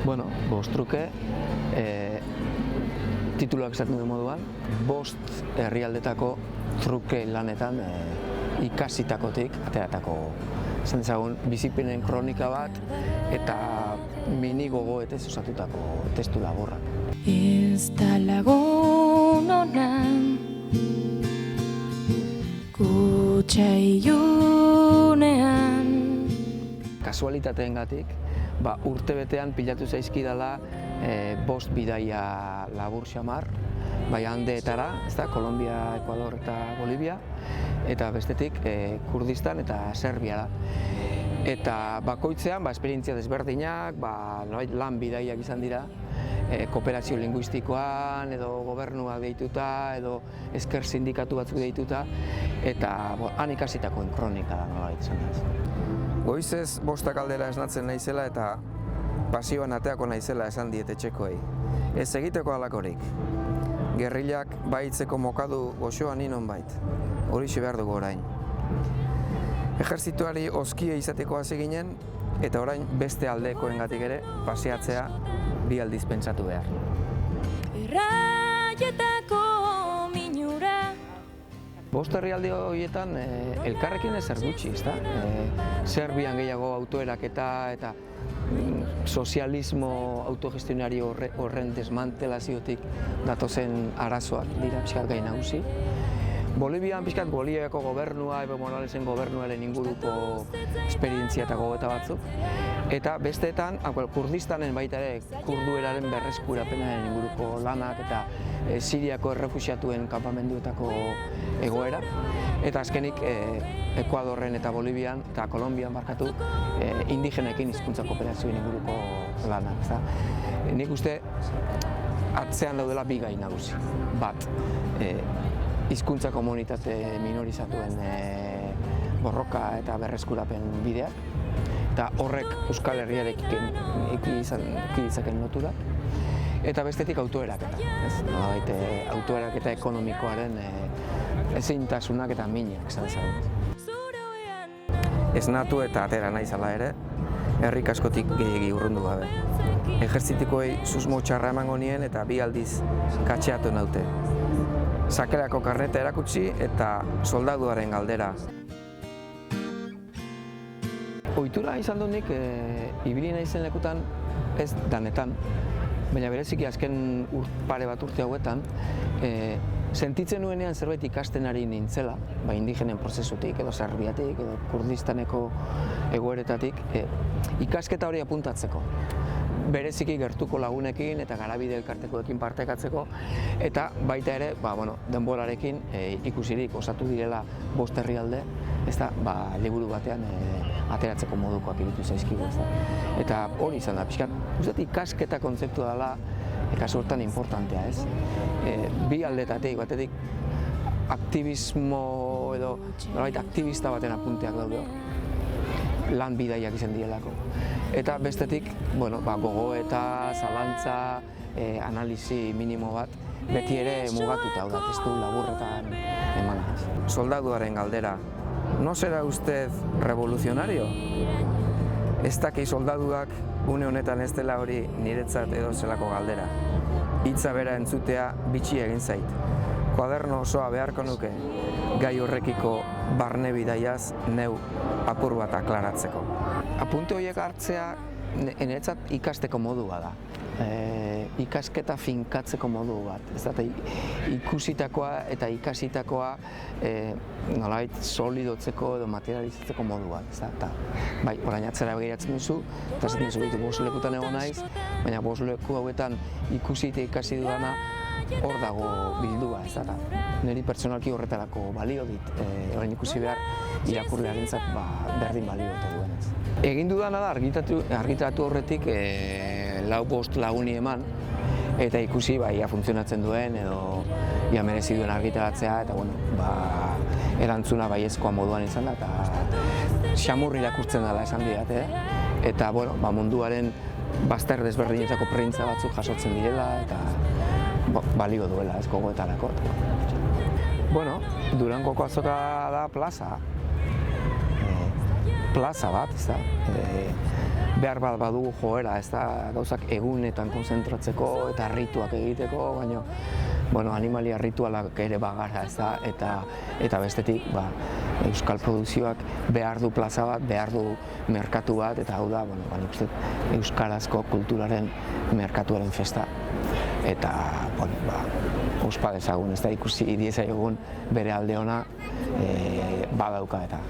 Bueno, bost truke, tituluak esaten duen moduan, bost herrialdetako truke lanetan ikasitakotik ateratako esan dezagun bizipenen kronika bat eta mini gogoetez osatutako testu laburrak. Ez da lagun honan kutxa ilunean. Kasualitateengatik, urtebetean pilatu zaizkidala bost bidaia labur xamar, bai Andeetara, Kolombia, Ekuador eta Bolivia, eta bestetik Kurdistan eta Serbiara. Eta bakoitzean esperientzia desberdinak, lan bidaiak izan dira, kooperazio linguistikoan, edo gobernuak deituta, edo esker sindikatu batzuk deituta, eta han ikasitakoen kronika da nolabait izan da. Goizez bostak aldera esnatzen naizela eta pasioan ateako naizela esan diet etxekoei. Ez egiteko halakorik. Gerrilak baitzeko mokadu goxoan inon bait. Horixe behar dugu orain. Ejerzituari oskia izateko hasi ginen eta orain beste aldekoengatik ere paseatzea bi aldiz pentsatu behar. Erraietako minura. Bost herrialde horietan elkarrekin ezer gutxi, ezta? Serbian gehiago autoeraketa eta sozialismo autogestionario horren desmantelaziotik datozen arazoak dira pixkat gai nagusi. Bolivian pixkat Boliviako gobernua, Evo Moralesen gobernuaren inguruko esperientzia eta gogeta batzuk. Eta besteetan, Kurdistanen baita ere, kurdueraren berreskurapenaren inguruko lanak eta Siriako errefuxiatuen kanpamenduetako egoera. Eta azkenik, Ekuadorren eta Bolivian eta Kolombian barkatu, indigenekin hizkuntza kooperazioen inguruko lanak. Nik uste, atzean daudela bi gai nagusi. Bat, hizkuntza komunitate minorizatuen borroka eta berreskurapen bideak, eta horrek Euskal Herriarekin ditzakeen loturak, eta bestetik autoeraketa. Autoeraketa ekonomikoaren ezintasunak eta minak izan zaudut. Esnatu eta atera naizala ere, herrik askotik gehiegi urrundu gabe. Ejertzitikoei susmo txarra emango nien eta bi aldiz katxeatu naute. Sakelako karneta erakutsi eta soldaduaren galdera. Ohitura izan dut nik, ibili naizen lekutan, ez danetan, baina bereziki azken pare bat urte hauetan, sentitzen nuenean zerbait ikasten ari nintzela, indigenen prozesutik, edo Serbiatik, edo Kurdistaneko egoeretatik, ikasketa hori apuntatzeko. Bereziki gertuko lagunekin eta garabide elkartekoekin partekatzeko, eta baita ere, denborarekin ikusirik osatu direla bost herrialde, liburu batean ateratzeko modukoak iruditu zaizkigu. Eta hori izan da, pixkat, ikasketa kontzeptua dela, kasu hortan importantea, ez? Bi aldetatik, batetik aktivismo edo aktivista baten apunteak daude hor, lan bidaiak izan direlako. Eta bestetik, gogoeta, zalantza, analisi minimo bat, beti ere mugatuta da, testu laburretan emanaz. Soldaduaren galdera, ¿no será usted revolucionario? Ez daki soldaduak une honetan ez dela hori niretzat edo zelako galdera. Hitza bera entzutea bitxi egin zait. Koaderno osoa beharko nuke, gai horrekiko barne bidaiaz neu apur bat aklaratzeko. Apunte horiek hartzea niretzat ikasteko modua da. Ikasketa finkatzeko modu bat. Ikusitakoa eta ikasitakoa nolabait solidotzeko edo materializatzeko modu bat. Orain atzera begiratzen duzu, eta esaten duzu bost lekutan egon naiz, baina bost leku hauetan ikusi eta ikasi dudana hor dago bildua. Niri pertsonalki horretarako balio dit, orain ikusi behar irakurlearentzat berdin balio eta duenez. Egin dudana da argitaratu horretik bost laguni eman, eta ikusi ia funtzionatzen duen edo merezi duen argitaratzea, eta erantzuna baiezkoa moduan izan da, eta xamurri irakurtzen dela esan didate, eta munduaren bazter desberdinetako printza batzuk jasotzen direla, eta balio duela ez gogoetarako. Durangoko azoka da plaza bat, behar bat badugu joera, ez da gauzak egunetan konzentratzeko eta rituak egiteko, baina animalia ritualak ere bagara, ez da, eta bestetik euskal produkzioak behar du plaza bat, behar du merkatu bat, eta hau da, nik uste euskarazko kulturaren merkatuaren festa. Eta, ospa dezagun, ez da, ikusi diezaiogun bere alde ona badauka eta